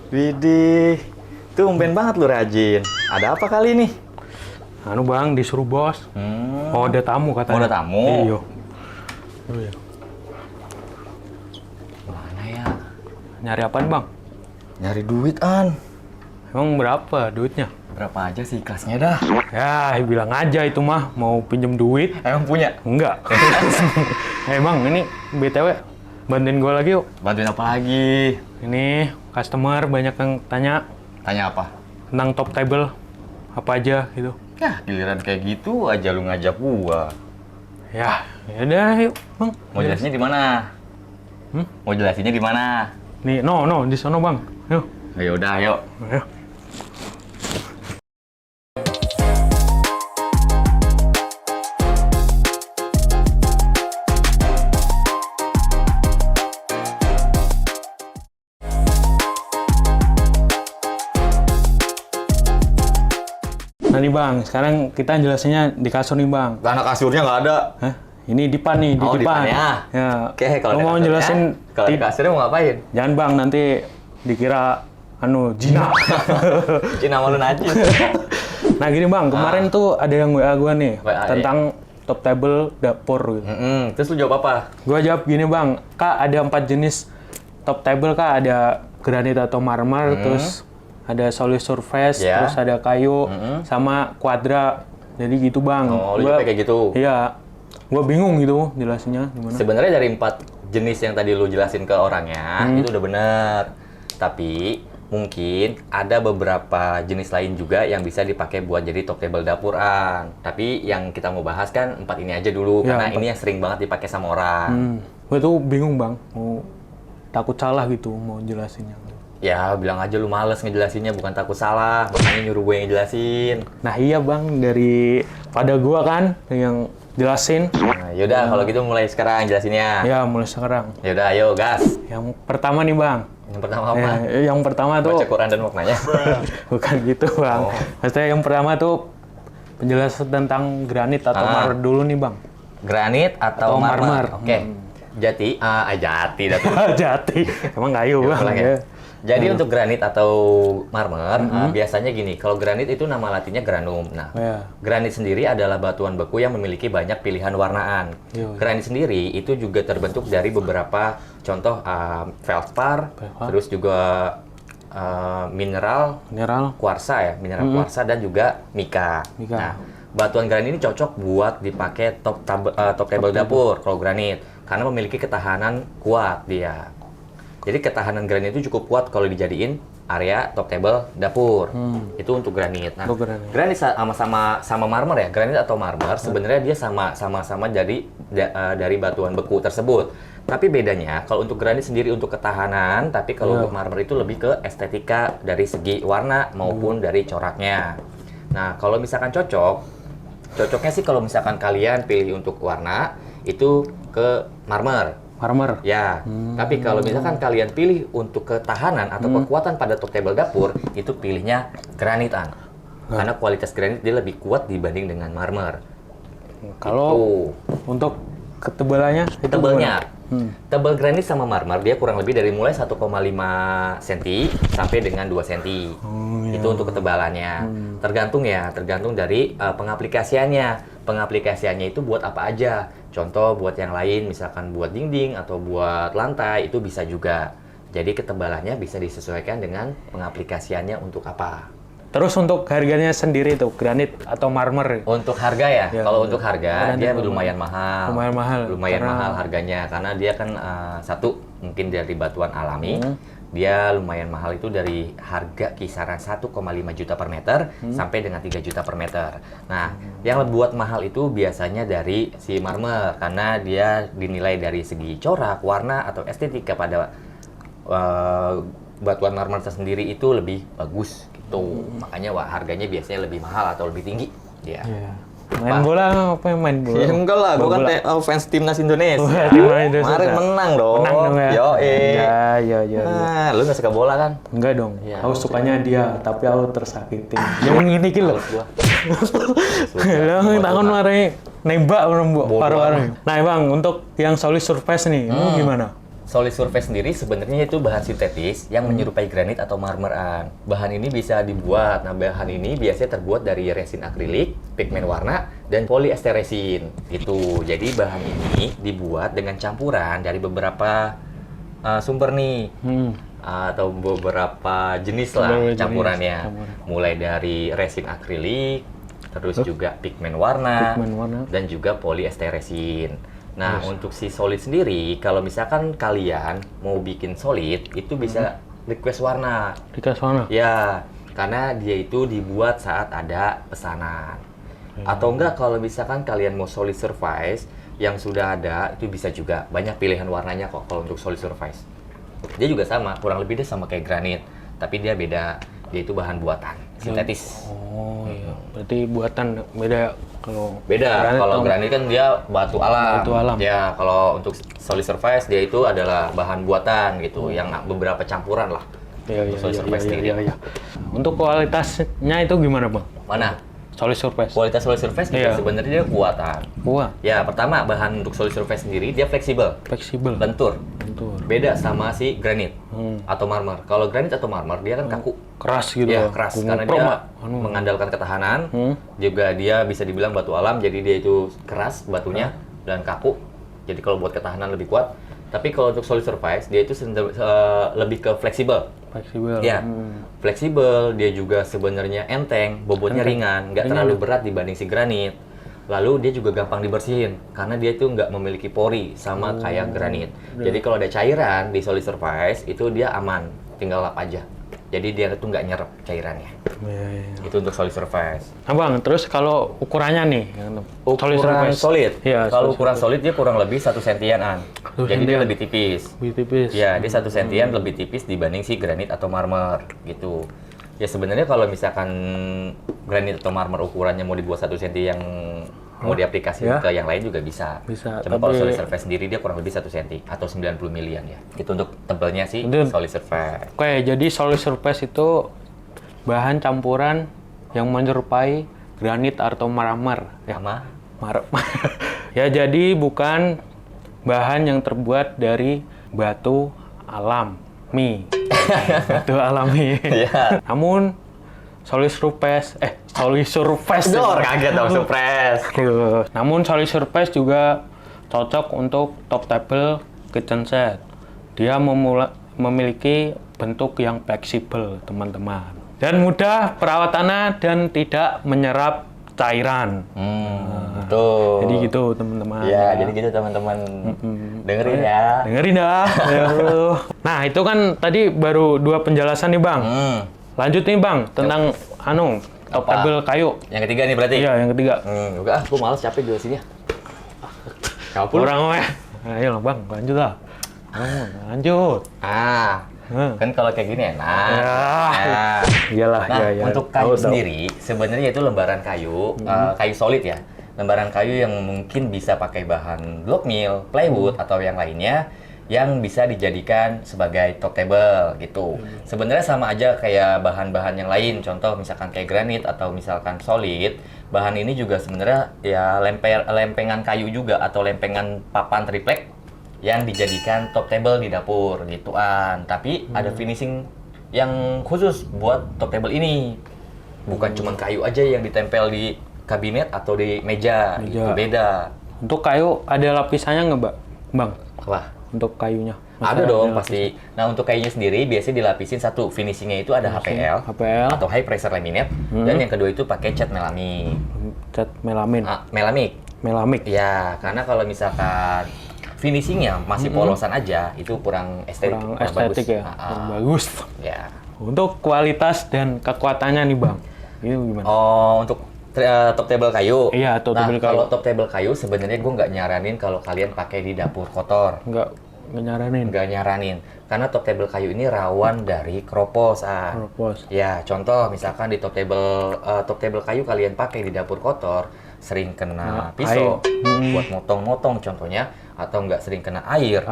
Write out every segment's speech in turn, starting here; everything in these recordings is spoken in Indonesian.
Widih, tumben banget lu rajin. Ada apa kali nih? Anu bang, disuruh bos. Oh ada tamu katanya. Oh, ada tamu? Iya. Oh, iya. Mana ya? Nyari apaan bang? Nyari duit, An. Emang berapa duitnya? Berapa aja sih kelasnya dah? Ya bilang aja itu mah mau pinjem duit. Emang punya? Enggak. Bang ini BTW bantuin gue lagi yuk. Bantuin apa lagi? Ini customer banyak yang tanya Tanya apa? tentang top table apa aja gitu. Ya, giliran kayak gitu aja lu ngajak gua. Ya udah yuk bang. Mau jelasinnya di mana? Mau jelasinnya di mana? Nih no di sono bang. Yuk. Ya udah, ayo. Ayo. Nah nih bang, sekarang kita jelasinnya di kasur nih bang. Karena kasurnya nggak ada. Hah? Ini dipan nih, di Oh, dipan. dipannya. Ya. Oke, kalau Lo ada mau kasurnya, jelasin? kalau ada kasurnya mau ngapain? Jangan bang, nanti dikira Jina. Cina malu najis. Nah gini bang, kemarin tuh ada yang WA gua nih WA, tentang top table dapur gitu. Terus lu jawab apa? Gua jawab gini bang, kak ada 4 jenis top table kak, ada granit atau marmer, terus ada solid surface, Ya. terus ada kayu, sama kuadra. Jadi gitu bang. Oh, lu juga kayak gitu? Iya. Gua bingung gitu jelasinnya gimana. Sebenarnya dari 4 jenis yang tadi lu jelasin ke orangnya, itu udah bener. Tapi mungkin ada beberapa jenis lain juga yang bisa dipakai buat jadi top table dapuran. Tapi yang kita mau bahas kan 4 ini aja dulu, Ya, karena 4. ini yang sering banget dipakai sama orang. Gue tuh bingung bang, mau takut salah gitu mau jelasinnya. Ya, bilang aja lu males ngejelasinnya, bukan takut salah. Makanya nyuruh gue yang ngejelasin. Nah iya bang, dari pada gua kan yang jelasin. Nah, yaudah, kalau gitu mulai sekarang jelasinnya. Ya mulai sekarang. Yaudah, ayo gas. Yang pertama nih bang. Yang pertama apa? Yang pertama tuh Baca Quran dan maknanya. bukan gitu bang. Oh. Maksudnya yang pertama tuh penjelasan tentang granit atau marmer dulu nih bang. Granit atau marmer? marmer. Oke. Jati, jati dah tuh. Jati. Emang kayu Ya, bang. ulang ya. Ya. Jadi untuk granit atau marmer, biasanya gini, kalau granit itu nama latinnya granum. Nah, Ya. granit sendiri adalah batuan beku yang memiliki banyak pilihan warnaan. Yo. Granit sendiri itu juga terbentuk dari beberapa contoh feldspar, terus juga mineral kuarsa ya, mineral kuarsa dan juga mika. Nah, batuan granit ini cocok buat dipakai top table dapur kalau granit karena memiliki ketahanan kuat dia. Jadi ketahanan granit itu cukup kuat kalau dijadiin area top table dapur. Itu untuk granit. Nah, granit sama marmer ya. Granit atau marmer sebenarnya dia sama-sama dari batuan beku tersebut. Tapi bedanya kalau untuk granit sendiri untuk ketahanan, tapi kalau untuk marmer itu lebih ke estetika dari segi warna maupun dari coraknya. Nah, kalau misalkan cocoknya sih kalau misalkan kalian pilih untuk warna itu ke marmer. Ya, tapi kalau misalkan kalian pilih untuk ketahanan atau kekuatan pada top table dapur, itu pilihnya granitan. Karena kualitas granit dia lebih kuat dibanding dengan marmer. Kalau untuk ketebalannya, tebalnya, tebal granit sama marmer dia kurang lebih dari mulai 1,5 cm sampai dengan 2 cm. Itu untuk ketebalannya. Tergantung dari pengaplikasiannya. Pengaplikasiannya itu buat apa aja. Contoh buat yang lain, misalkan buat dinding atau buat lantai, itu bisa juga. Jadi ketebalannya bisa disesuaikan dengan pengaplikasiannya untuk apa. Terus untuk harganya sendiri tuh, granit atau marmer? Untuk harga ya? Kalau untuk harga, dia lumayan mahal. Lumayan mahal harganya, karena dia kan satu, mungkin dari batuan alami. Dia lumayan mahal itu dari harga kisaran 1,5 juta per meter sampai dengan 3 juta per meter. Nah, yang buat mahal itu biasanya dari si marmer karena dia dinilai dari segi corak, warna atau estetika pada batuan marmer tersendiri itu lebih bagus gitu. Makanya harganya biasanya lebih mahal atau lebih tinggi. Ya. Main bola apa yang main bola? Ya enggak lah, gua kan fans timnas Indonesia. Kemarin menang dong. Menang dong ya? Ya. Nah, lu nggak suka bola kan? Enggak dong. Ya, aku sukanya dia, tapi aku tersakiti. Yang ini gitu loh. Lo takon mari nembak paru-paru. Nah, Bang, untuk yang solid surface nih, gimana? solid surface sendiri sebenarnya itu bahan sintetis yang menyerupai granit atau marmeran. Bahan ini bisa dibuat. Nah, bahan ini biasanya terbuat dari resin akrilik, pigmen warna, dan polyester resin. Gitu. Jadi bahan ini dibuat dengan campuran dari beberapa sumber nih. Atau beberapa jenis lah campurannya. Mulai dari resin akrilik, terus juga pigmen warna, dan juga polyester resin. Nah, untuk si solid sendiri, kalau misalkan kalian mau bikin solid, itu bisa request warna. Request warna? Ya, karena dia itu dibuat saat ada pesanan. Atau enggak, kalau misalkan kalian mau solid surface, yang sudah ada, itu bisa juga. Banyak pilihan warnanya kok kalau untuk solid surface. Dia juga sama, kurang lebih dia sama kayak granit. Tapi dia beda, dia itu bahan buatan, sintetis. Oh iya, berarti buatan beda kalau beda. Kalau granit kan dia batu alam. Batu alam. Ya, kalau untuk solid surface dia itu adalah bahan buatan gitu, yang beberapa campuran lah. Iya, solid surface sendiri. iya. Untuk kualitasnya itu gimana, Bang? Mana? Solid surface. Kualitas solid surface juga sebenarnya dia kuatan. Kuat. Ya, pertama bahan untuk solid surface sendiri dia fleksibel. Fleksibel. Lentur. Beda sama si granit atau marmer. Kalau granit atau marmer dia kan kaku. Keras gitu. Ya, keras karena dia mengandalkan ketahanan. Juga dia bisa dibilang batu alam, jadi dia itu keras batunya dan kaku. Jadi kalau buat ketahanan lebih kuat. Tapi kalau untuk solid surface dia itu lebih ke fleksibel. Fleksibel. Ya, fleksibel. Dia juga sebenarnya enteng, bobotnya ringan, nggak terlalu berat dibanding si granit. Lalu dia juga gampang dibersihin karena dia itu nggak memiliki pori sama kayak granit. Jadi kalau ada cairan di solid surface itu dia aman, tinggal lap aja. Jadi dia itu nggak nyerap cairannya. Itu untuk solid surface. Nah, Bang, terus kalau ukurannya nih, ukuran solid. Ya, kalau ukuran solid dia kurang lebih 1 sentian-an. Jadi dia lebih tipis. Lebih tipis. Ya, dia 1 sentian lebih tipis dibanding si granit atau marmer gitu. Ya sebenarnya kalau misalkan granit atau marmer ukurannya mau dibuat 1 senti yang mau diaplikasikan ke yang lain juga bisa. Cuma kalau solid surface sendiri dia kurang lebih 1 senti atau 90 milian ya. Itu untuk tebelnya sih solid surface. Oke, jadi solid surface itu bahan campuran yang menyerupai granit atau marmer. Ya, ya, jadi bukan bahan yang terbuat dari batu alami. Batu alami. Yeah. Namun solid surface kaget dong surprise. Namun solid surface juga cocok untuk top table kitchen set. Dia memiliki bentuk yang fleksibel, teman-teman, dan mudah perawatannya dan tidak menyerap cairan. Betul. Jadi gitu, teman-teman. Ya, jadi gitu teman-teman. Dengerin ya. Dengerin ya. Nah, itu kan tadi baru 2 penjelasan nih, Bang. Lanjut nih, Bang, tentang top table kayu. Yang ketiga nih berarti? Iya, yang ketiga. Udah, aku males capek di sini ya. Orang ayo lah, Bang, lanjut lah. Lanjut. Kan kalau kayak gini enak. Iyalah, nah, untuk kayu sendiri, sebenarnya itu lembaran kayu, kayu solid ya. Lembaran kayu yang mungkin bisa pakai bahan block mill, plywood, atau yang lainnya, yang bisa dijadikan sebagai top table gitu. Sebenarnya sama aja kayak bahan-bahan yang lain. Contoh misalkan kayak granit atau misalkan solid, bahan ini juga sebenarnya ya lempengan kayu juga atau lempengan papan triplek yang dijadikan top table di dapur gituan. Tapi ada finishing yang khusus buat top table ini. Bukan cuma kayu aja yang ditempel di kabinet atau di meja. Itu beda. Untuk kayu ada lapisannya nggak, Bang? Apa? Untuk kayunya? Ada dong pasti. Nah, untuk kayunya sendiri biasanya dilapisin satu. Finishingnya itu ada HPL atau high pressure laminate. Dan yang kedua itu pakai cat melamik. Cat melamin? Melamik? Ya, karena kalau misalkan finishingnya masih polosan aja, itu kurang estetik. Kurang estetik bagus. Ya? Kurang bagus. Ya. Untuk kualitas dan kekuatannya nih, Bang, ini gimana? Oh, untuk top table kayu. Iya, top table kayu. Kalau top table kayu sebenarnya gue nggak nyaranin kalau kalian pakai di dapur kotor. Nggak nyaranin. Karena top table kayu ini rawan dari kropos. Ya, contoh misalkan di top table kayu kalian pakai di dapur kotor, sering kena pisau buat motong-motong contohnya, atau nggak sering kena air.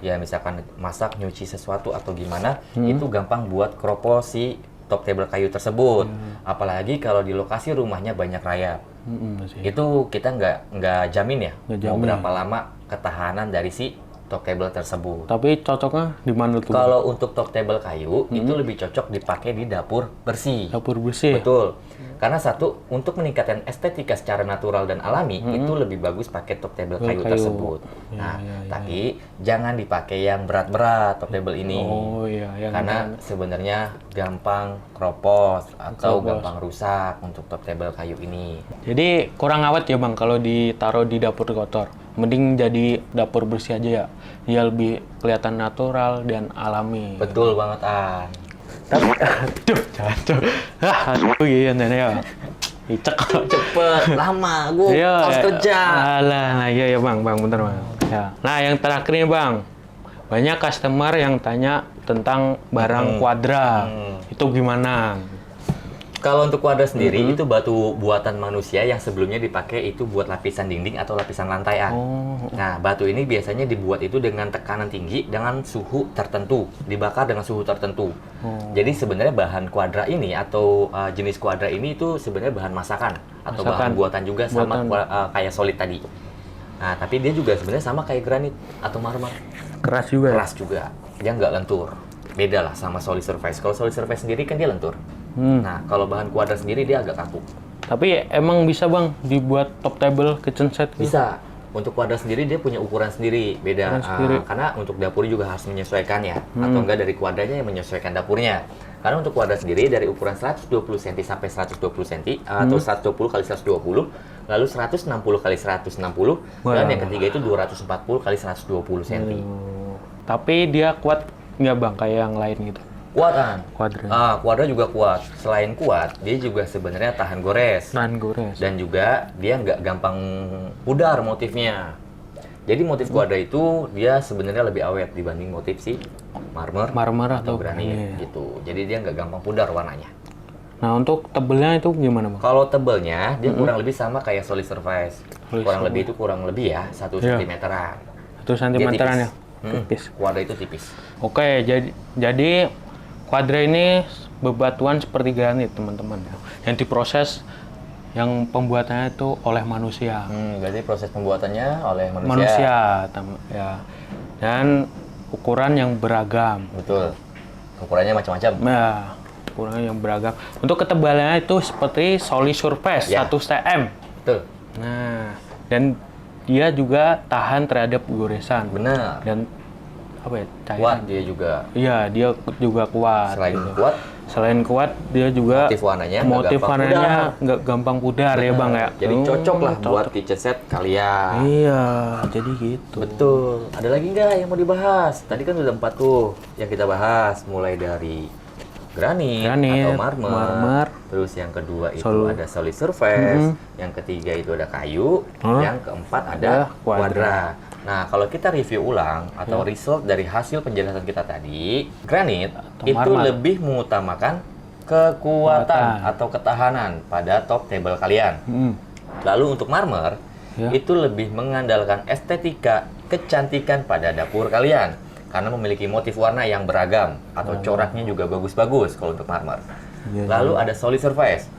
Ya, misalkan masak, nyuci sesuatu atau gimana, itu gampang buat kropos si top table kayu tersebut. Apalagi kalau di lokasi rumahnya banyak rayap. Itu kita nggak jamin ya mau berapa lama ketahanan dari si top table tersebut. Tapi cocoknya di mana tuh? Kalau untuk top table kayu itu lebih cocok dipakai di dapur bersih. Dapur bersih. Betul. Karena satu, untuk meningkatkan estetika secara natural dan alami, itu lebih bagus pakai top table kayu tersebut. Nah, tapi jangan dipakai yang berat-berat top table ini. Oh iya, yang karena sebenarnya gampang kropos atau gampang rusak untuk top table kayu ini. Jadi kurang awet ya Bang kalau ditaruh di dapur kotor. Mending jadi dapur bersih aja ya. Dia lebih kelihatan natural dan alami. Betul banget, An. Tapi aduh, jatuh. Aduh iya nenek ya. Icek. Cepet, lama, gue harus kerja. Alah, nah iya ya Bang, bentar Bang. Ya. Nah, yang terakhir nih Bang. Banyak customer yang tanya tentang barang kuadra. Itu gimana? Kalau untuk kuadra sendiri, itu batu buatan manusia yang sebelumnya dipakai itu buat lapisan dinding atau lapisan lantai. Nah, batu ini biasanya dibuat itu dengan tekanan tinggi dengan suhu tertentu, dibakar dengan suhu tertentu. Jadi sebenarnya bahan kuadra ini atau jenis kuadra ini itu sebenarnya bahan masakan atau bahan buatan juga sama kayak solid tadi. Nah, tapi dia juga sebenarnya sama kayak granit atau marmer. Keras juga. Keras juga. Dia nggak lentur. Beda lah sama solid surface. Kalau solid surface sendiri kan dia lentur. Nah, kalau bahan kuadra sendiri dia agak kaku. Tapi emang bisa Bang dibuat top table kitchen set gitu? Bisa. Untuk kuadra sendiri dia punya ukuran sendiri, beda. Karena untuk dapur juga harus menyesuaikan ya. Atau enggak dari kuadranya yang menyesuaikan dapurnya. Karena untuk kuadra sendiri dari ukuran 120 cm sampai 120 cm atau 120 kali 120, lalu 160 kali 160, dan yang ketiga itu 240 kali 120 cm. Tapi dia kuat nggak Bang kayak yang lain gitu? Kuat kan? Kuadra. Kuadra juga kuat. Selain kuat, dia juga sebenarnya tahan gores. Tahan gores. Dan juga dia nggak gampang pudar motifnya. Jadi motif kuadra itu dia sebenarnya lebih awet dibanding motif si marmer atau granit gitu. Jadi dia nggak gampang pudar warnanya. Nah untuk tebelnya itu gimana Bang? Kalau tebelnya dia kurang lebih sama kayak solid surface. Kurang lebih ya 1 cm-an. 1 cm-an ya? Tipis. Kuadra itu tipis. Oke, jadi kuadra ini bebatuan seperti granit teman-teman ya. Yang diproses yang pembuatannya itu oleh manusia. Berarti proses pembuatannya oleh Manusia ya. Dan ukuran yang beragam. Betul. Ukurannya macam-macam. Ya, ukuran yang beragam. Untuk ketebalannya itu seperti solid surface 1 cm. Betul. Nah, dan dia juga tahan terhadap goresan. Benar. Dan apa ya? Kuat dia juga. Iya, dia juga kuat. Selain kuat, dia juga motif warnanya nggak gampang pudar ya Bang ya. Jadi cocok lah buat kitchen set kalian. Iya, jadi gitu. Betul. Ada lagi nggak yang mau dibahas? Tadi kan udah 4 tuh yang kita bahas, mulai dari granit atau marmer. Terus yang kedua itu ada solid surface, yang ketiga itu ada kayu, yang keempat ada kuadra. Nah, kalau kita review ulang atau result dari hasil penjelasan kita tadi, granit itu lebih mengutamakan kekuatan atau ketahanan pada top table kalian. Lalu untuk marmer, itu lebih mengandalkan estetika, kecantikan pada dapur kalian. Karena memiliki motif warna yang beragam atau coraknya juga bagus-bagus kalau untuk marmer. Lalu ada solid surface.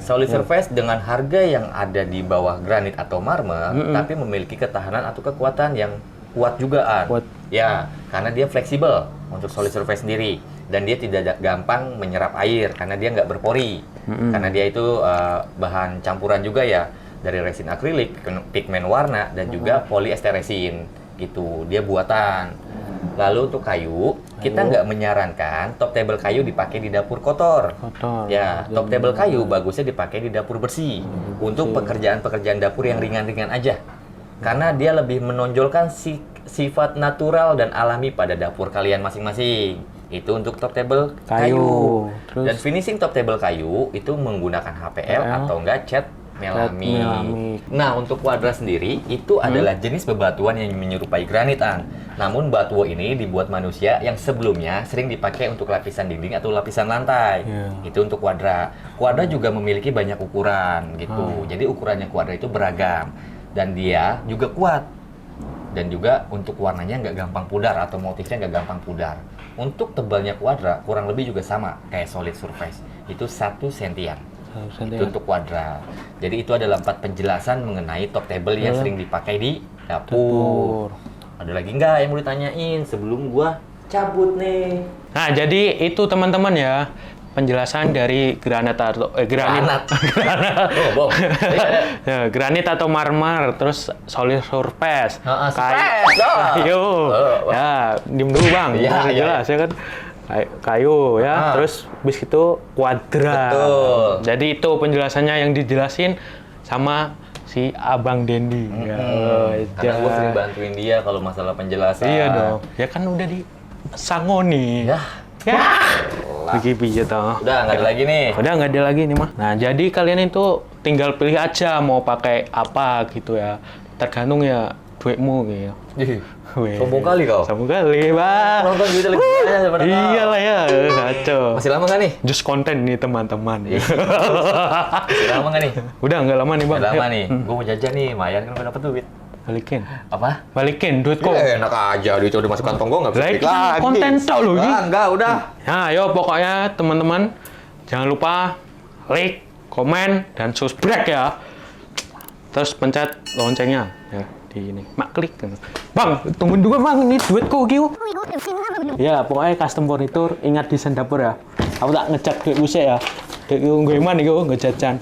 Solid surface dengan harga yang ada di bawah granit atau marmer, tapi memiliki ketahanan atau kekuatan yang kuat juga. Ya, karena dia fleksibel untuk solid surface sendiri dan dia tidak gampang menyerap air karena dia nggak berpori. Karena dia itu bahan campuran juga ya dari resin akrilik, pigmen warna dan juga polyester resin gitu. Dia buatan. Lalu untuk kayu, kita nggak menyarankan top table kayu dipakai di dapur kotor. Ya, top table kayu bagusnya dipakai di dapur bersih. Untuk pekerjaan-pekerjaan dapur yang ringan-ringan aja. Karena dia lebih menonjolkan sifat natural dan alami pada dapur kalian masing-masing. Itu untuk top table kayu. Dan finishing top table kayu itu menggunakan HPL atau enggak cat melamik. Nah, untuk kuadra sendiri itu adalah jenis bebatuan yang menyerupai granit, Namun batuan ini dibuat manusia yang sebelumnya sering dipakai untuk lapisan dinding atau lapisan lantai. Itu untuk kuadra. Kuadra juga memiliki banyak ukuran gitu. Jadi ukurannya kuadra itu beragam dan dia juga kuat. Dan juga untuk warnanya nggak gampang pudar atau motifnya nggak gampang pudar. Untuk tebalnya kuadra kurang lebih juga sama kayak solid surface. Itu 1 sentian. Itu untuk kuadra. Jadi itu adalah 4 penjelasan mengenai top table yang sering dipakai di dapur. Ada lagi nggak yang mau ditanyain sebelum gua cabut nih? Nah, jadi itu teman-teman ya penjelasan dari granat atau granit. Oh, bom. Ya, granit atau marmer, terus solid surface. Surface. Kayu. Ya, diem dulu Bang. Iya, Masih iya. jelas ya kan. Kayu ya, terus bis itu kuadrat. Betul. Jadi itu penjelasannya yang dijelasin sama si Abang Dendi. Ya, Karena gua sering bantuin dia kalau masalah penjelasan. iya dong. Ya kan udah di sangoni. Ya. Ya. Begitu toh. Udah nggak ada lagi nih. Udah nggak ada lagi nih mah. Nah jadi kalian itu tinggal pilih aja mau pakai apa gitu ya. Tergantung ya duitmu gitu. Ih, Weh. sombong kali kau. Sombong kali bang. Nonton duitnya lebih banyak daripada kau. Iyalah ya, kacau. Masih lama nggak nih? Just konten nih teman-teman. Masih lama nggak nih? Udah nggak lama nih bang. Udah lama Ayo. nih. Gua mau jajan nih, lumayan kan udah dapet duit. Balikin. Apa? Balikin duitku. Enak aja, duit udah masuk kantong gua nggak bisa Lah, balik itu kan lagi. konten tau loh, ini. Enggak, udah. Nah, ayo pokoknya teman-teman jangan lupa like, komen, dan subscribe ya. Terus pencet loncengnya ya di ini. Mak klik. Bang, tungguin juga bang, ini duitku kiu. Ya, pokoknya custom furniture ingat desain dapur ya. Aku tak ngecek duit usai ya. Duit gue mana gue ngejajan.